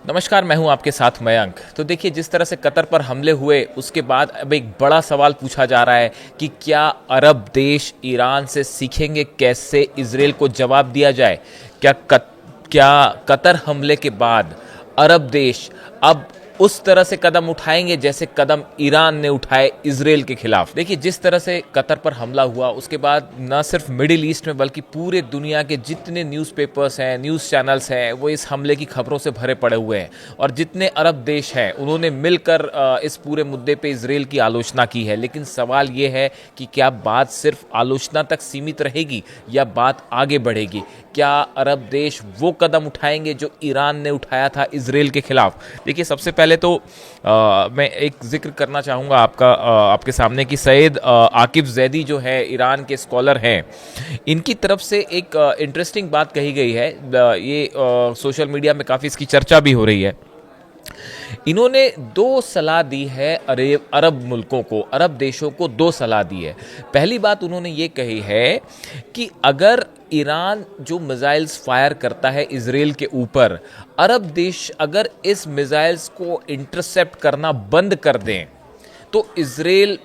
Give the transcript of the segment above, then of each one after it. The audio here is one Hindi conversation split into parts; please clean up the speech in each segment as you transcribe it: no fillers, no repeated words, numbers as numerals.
नमस्कार, मैं हूं आपके साथ मयंक। तो देखिए, जिस तरह से कतर पर हमले हुए उसके बाद अब एक बड़ा सवाल पूछा जा रहा है कि क्या अरब देश ईरान से सीखेंगे कैसे इजराइल को जवाब दिया जाए। क्या कतर हमले के बाद अरब देश अब उस तरह से कदम उठाएंगे जैसे कदम ईरान ने उठाए इजराइल के खिलाफ। देखिए, जिस तरह से कतर पर हमला हुआ उसके बाद न सिर्फ मिडिल ईस्ट में बल्कि पूरे दुनिया के जितने न्यूज़पेपर्स हैं, न्यूज़ चैनल्स हैं, वो इस हमले की खबरों से भरे पड़े हुए हैं। और जितने अरब देश हैं उन्होंने मिलकर इस पूरे मुद्दे पे इजराइल की आलोचना की है। लेकिन सवाल ये है कि क्या बात सिर्फ आलोचना तक सीमित रहेगी या बात आगे बढ़ेगी। क्या अरब देश वो कदम उठाएंगे जो ईरान ने उठाया था इजराइल के खिलाफ। देखिए, सबसे पहले तो मैं एक जिक्र करना चाहूँगा आपके सामने कि सैयद आकिफ जैदी जो है ईरान के स्कॉलर हैं, इनकी तरफ से एक इंटरेस्टिंग बात कही गई है। ये सोशल मीडिया में काफ़ी इसकी चर्चा भी हो रही है। इन्होंने दो सलाह दी है अरब मुल्कों को, अरब देशों को दो सलाह दी है। पहली बात उन्होंने ये कही है कि अगर ईरान जो मिसाइल्स फायर करता है इजराइल के ऊपर, अरब देश अगर इस मिसाइल्स को इंटरसेप्ट करना बंद कर दें तो इजराइल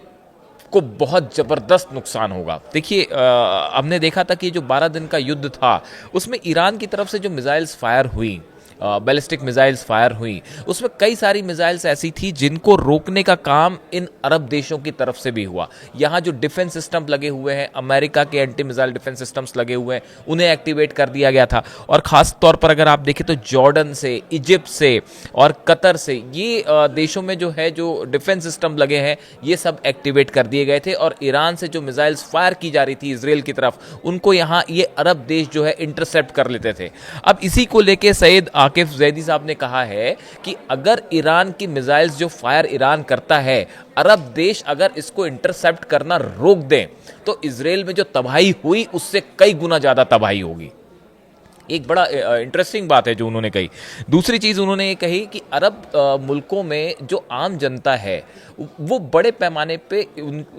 को बहुत ज़बरदस्त नुकसान होगा। देखिए, हमने देखा था कि जो 12 दिन का युद्ध था उसमें ईरान की तरफ से जो मिसाइल्स फायर हुई, बैलिस्टिक मिसाइल्स फायर हुई, उसमें कई सारी मिसाइल्स ऐसी थी जिनको रोकने का काम इन अरब देशों की तरफ से भी हुआ। यहाँ जो डिफेंस सिस्टम लगे हुए हैं, अमेरिका के एंटी मिसाइल डिफेंस सिस्टम्स लगे हुए हैं, उन्हें एक्टिवेट कर दिया गया था। और ख़ास तौर पर अगर आप देखें तो जॉर्डन से, इजिप्ट से और कतर से, ये देशों में जो है जो डिफेंस सिस्टम लगे हैं ये सब एक्टिवेट कर दिए गए थे। और ईरान से जो मिसाइल्स फायर की जा रही थी इजराइल की तरफ, उनको यहाँ ये अरब देश जो है इंटरसेप्ट कर लेते थे। अब इसी को लेके सैयद आकिफ जैदी साहब ने कहा है कि अगर ईरान की मिसाइल्स जो फायर ईरान करता है, अरब देश अगर इसको इंटरसेप्ट करना रोक दें तो इजराइल में जो तबाही हुई उससे कई गुना ज्यादा तबाही होगी। एक बड़ा इंटरेस्टिंग बात है जो उन्होंने कही। दूसरी चीज़ उन्होंने ये कही कि अरब मुल्कों में जो आम जनता है वो बड़े पैमाने पे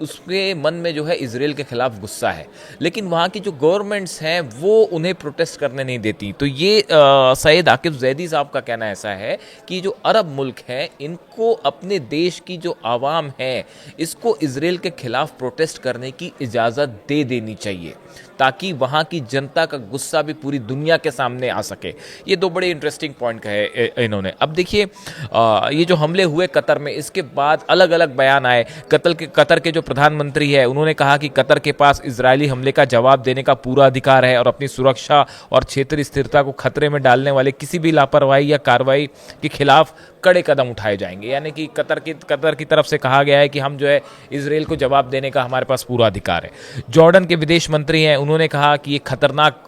उसके मन में जो है इजराइल के खिलाफ गुस्सा है, लेकिन वहाँ की जो गवर्नमेंट्स हैं वो उन्हें प्रोटेस्ट करने नहीं देती। तो ये सैयद आकिफ जैदी साहब का कहना ऐसा है कि जो अरब मुल्क हैं इनको अपने देश की जो आवाम है इसको इजराइल के खिलाफ प्रोटेस्ट करने की इजाज़त दे देनी चाहिए ताकि वहाँ की जनता का गुस्सा भी पूरी दुनिया के सामने आ सके। ये दो बड़े इंटरेस्टिंग पॉइंट कहे इन्होंने। अब देखिए, ये जो हमले हुए कतर में, इसके बाद अलग अलग बयान आए। कतर के जो प्रधानमंत्री है उन्होंने कहा कि कतर के पास इजरायली हमले का जवाब देने का पूरा अधिकार है और अपनी सुरक्षा और क्षेत्रीय स्थिरता को खतरे में डालने वाले किसी भी लापरवाही या कार्रवाई के खिलाफ कड़े कदम उठाए जाएंगे। यानी कि कतर की तरफ से कहा गया है कि हम जो है इजराइल को जवाब देने का हमारे पास पूरा अधिकार है। जॉर्डन के विदेश मंत्री हैं, उन्होंने कहा कि ये खतरनाक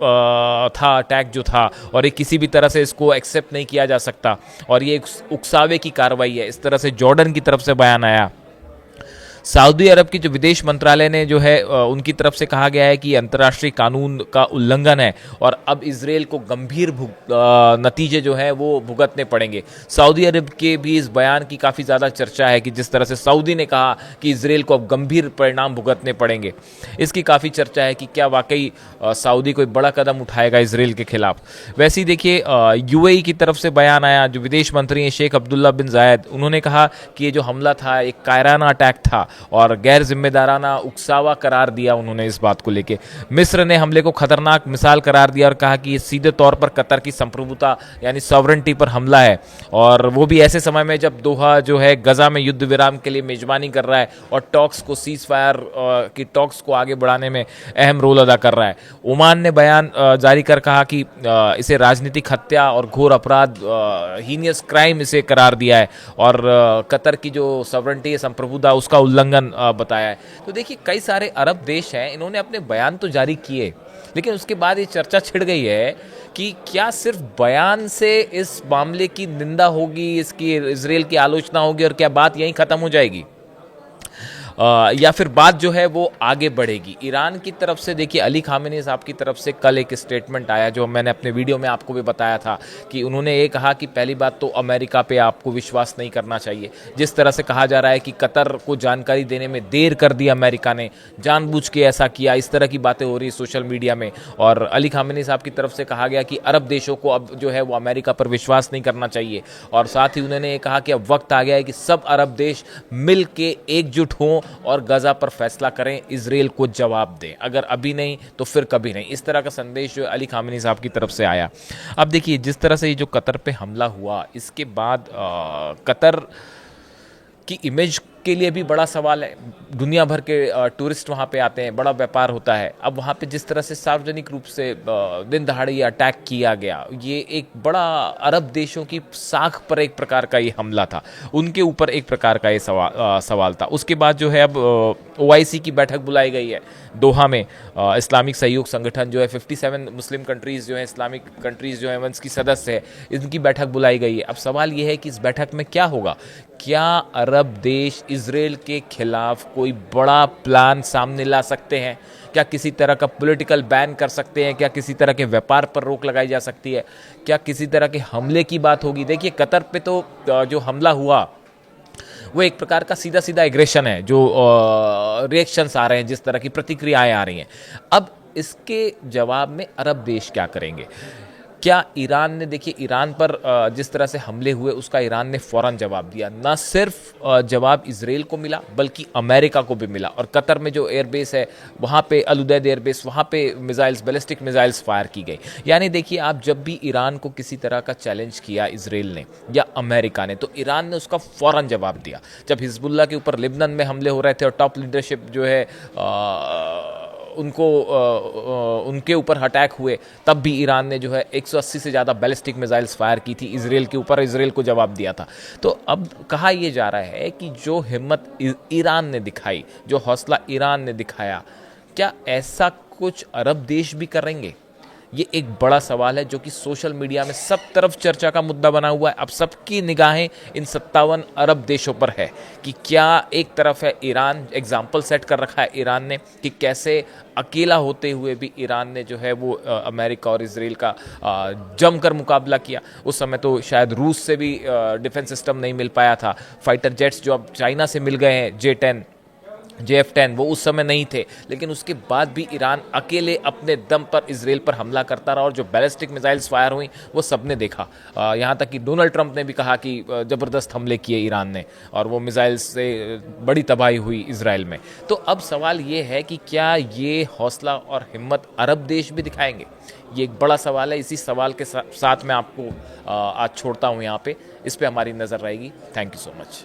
था अटैक जो था और ये किसी भी तरह से इसको एक्सेप्ट नहीं किया जा सकता और ये उकसावे की कार्रवाई है, इस तरह से जॉर्डन की तरफ से बयान आया। सऊदी अरब की जो विदेश मंत्रालय ने जो है उनकी तरफ से कहा गया है कि अंतर्राष्ट्रीय कानून का उल्लंघन है और अब इजराइल को गंभीर नतीजे जो है वो भुगतने पड़ेंगे। सऊदी अरब के भी इस बयान की काफ़ी ज़्यादा चर्चा है कि जिस तरह से सऊदी ने कहा कि इजराइल को अब गंभीर परिणाम भुगतने पड़ेंगे, इसकी काफ़ी चर्चा है कि क्या वाकई सऊदी कोई बड़ा कदम उठाएगा इजराइल के खिलाफ। वैसे ही देखिए, यूएई की तरफ से बयान आया। जो विदेश मंत्री हैं शेख अब्दुल्ला बिन जायद, उन्होंने कहा कि ये जो हमला था एक कायराना अटैक था और गैर जिम्मेदाराना उकसावा करार दिया उन्होंने इस बात को लेके। मिस्र ने हमले को खतरनाक मिसाल करार दिया और कहा कि ये सीधे तौर पर कतर की संप्रभुता यानी सॉवरेंटी पर हमला है और वो भी ऐसे समय में जब दोहा जो है गजा में युद्ध विराम के लिए मेजबानी कर रहा है और टॉक्स को सीज फायर की टॉक्स को आगे बढ़ाने में अहम रोल अदा कर रहा है। ओमान ने बयान जारी कर कहा कि इसे राजनीतिक हत्या और घोर अपराध, हीनियस क्राइम इसे करार दिया है और कतर की जो सॉवरेंटी है, संप्रभुता, उसका उल्लंघन बताया है। तो देखिए, कई सारे अरब देश हैं, इन्होंने अपने बयान तो जारी किए, लेकिन उसके बाद ये चर्चा छिड़ गई है कि क्या सिर्फ बयान से इस मामले की निंदा होगी, इसकी इजराइल की आलोचना होगी और क्या बात यहीं खत्म हो जाएगी। या फिर बात जो है वो आगे बढ़ेगी। ईरान की तरफ से देखिए अली खामेनी साहब की तरफ से कल एक स्टेटमेंट आया जो मैंने अपने वीडियो में आपको भी बताया था कि उन्होंने ये कहा कि पहली बात तो अमेरिका पे आपको विश्वास नहीं करना चाहिए। जिस तरह से कहा जा रहा है कि कतर को जानकारी देने में देर कर दी अमेरिका ने, जानबूझ के ऐसा किया, इस तरह की बातें हो रही सोशल मीडिया में। और अली खामेनी साहब की तरफ से कहा गया कि अरब देशों को अब जो है वो अमेरिका पर विश्वास नहीं करना चाहिए। और साथ ही उन्होंने ये कहा कि अब वक्त आ गया है कि सब अरब देश मिल के एकजुट हों और गजा पर फैसला करें, इजराइल को जवाब दें, अगर अभी नहीं तो फिर कभी नहीं। इस तरह का संदेश जो अली खामेनी साहब की तरफ से आया। अब देखिए जिस तरह से ये जो कतर पे हमला हुआ, इसके बाद कतर की इमेज के लिए भी बड़ा सवाल है। दुनिया भर के टूरिस्ट वहाँ पे आते हैं, बड़ा व्यापार होता है। अब वहाँ पे जिस तरह से सार्वजनिक रूप से दिन दहाड़े अटैक किया गया, ये एक बड़ा अरब देशों की साख पर एक प्रकार का ये हमला था, उनके ऊपर एक प्रकार का ये सवाल था। उसके बाद जो है अब OIC की बैठक बुलाई गई है दोहा में। इस्लामिक सहयोग संगठन जो है 57 मुस्लिम कंट्रीज़ जो है, इस्लामिक कंट्रीज़ जो है उसकी सदस्य है, इनकी बैठक बुलाई गई है। अब सवाल ये है कि इस बैठक में क्या होगा। क्या अरब देश इजराइल के खिलाफ कोई बड़ा प्लान सामने ला सकते हैं? क्या किसी तरह का पॉलिटिकल बैन कर सकते हैं? क्या किसी तरह के व्यापार पर रोक लगाई जा सकती है? क्या किसी तरह के हमले की बात होगी? देखिए कतर पे तो जो हमला हुआ वो एक प्रकार का सीधा सीधा एग्रेशन है, जो रिएक्शंस आ रहे हैं, जिस तरह की प्रतिक्रियाएं आ रही हैं। अब इसके जवाब में अरब देश क्या करेंगे? क्या ईरान ने, देखिए ईरान पर जिस तरह से हमले हुए उसका ईरान ने फ़ौरन जवाब दिया। ना सिर्फ जवाब इजराइल को मिला बल्कि अमेरिका को भी मिला। और कतर में जो एयरबेस है वहाँ पे अल उदैद एयरबेस, वहाँ पे मिसाइल्स, बैलिस्टिक मिसाइल्स फायर की गई। यानी देखिए आप जब भी ईरान को किसी तरह का चैलेंज किया इजराइल ने या अमेरिका ने, तो ईरान ने उसका फ़ौरन जवाब दिया। जब हिजबुल्लाह के ऊपर लिबनन में हमले हो रहे थे और टॉप लीडरशिप जो है उनके ऊपर अटैक हुए, तब भी ईरान ने जो है 180 से ज़्यादा बैलिस्टिक मिसाइल्स फायर की थी इजराइल के ऊपर, इजराइल को जवाब दिया था। तो अब कहा यह जा रहा है कि जो हिम्मत ईरान ने दिखाई, जो हौसला ईरान ने दिखाया, क्या ऐसा कुछ अरब देश भी करेंगे? ये एक बड़ा सवाल है जो कि सोशल मीडिया में सब तरफ चर्चा का मुद्दा बना हुआ है। अब सबकी निगाहें इन 57 अरब देशों पर है कि क्या एक तरफ है ईरान, एग्जाम्पल सेट कर रखा है ईरान ने कि कैसे अकेला होते हुए भी ईरान ने जो है वो अमेरिका और इजराइल का जमकर मुकाबला किया। उस समय तो शायद रूस से भी डिफेंस सिस्टम नहीं मिल पाया था। फाइटर जेट्स जो अब चाइना से मिल गए हैं, JF-10 वो उस समय नहीं थे, लेकिन उसके बाद भी ईरान अकेले अपने दम पर इजराइल पर हमला करता रहा। और जो बैलिस्टिक मिसाइल्स फायर हुई वो सबने देखा। यहाँ तक कि डोनाल्ड ट्रंप ने भी कहा कि ज़बरदस्त हमले किए ईरान ने और वो मिसाइल्स से बड़ी तबाही हुई इजराइल में। तो अब सवाल ये है कि क्या ये हौसला और हिम्मत अरब देश भी दिखाएंगे? ये एक बड़ा सवाल है। इसी सवाल के साथ मैं आपको आज छोड़ता हूँ यहाँ पे। इस पर हमारी नज़र रहेगी। Thank you so much.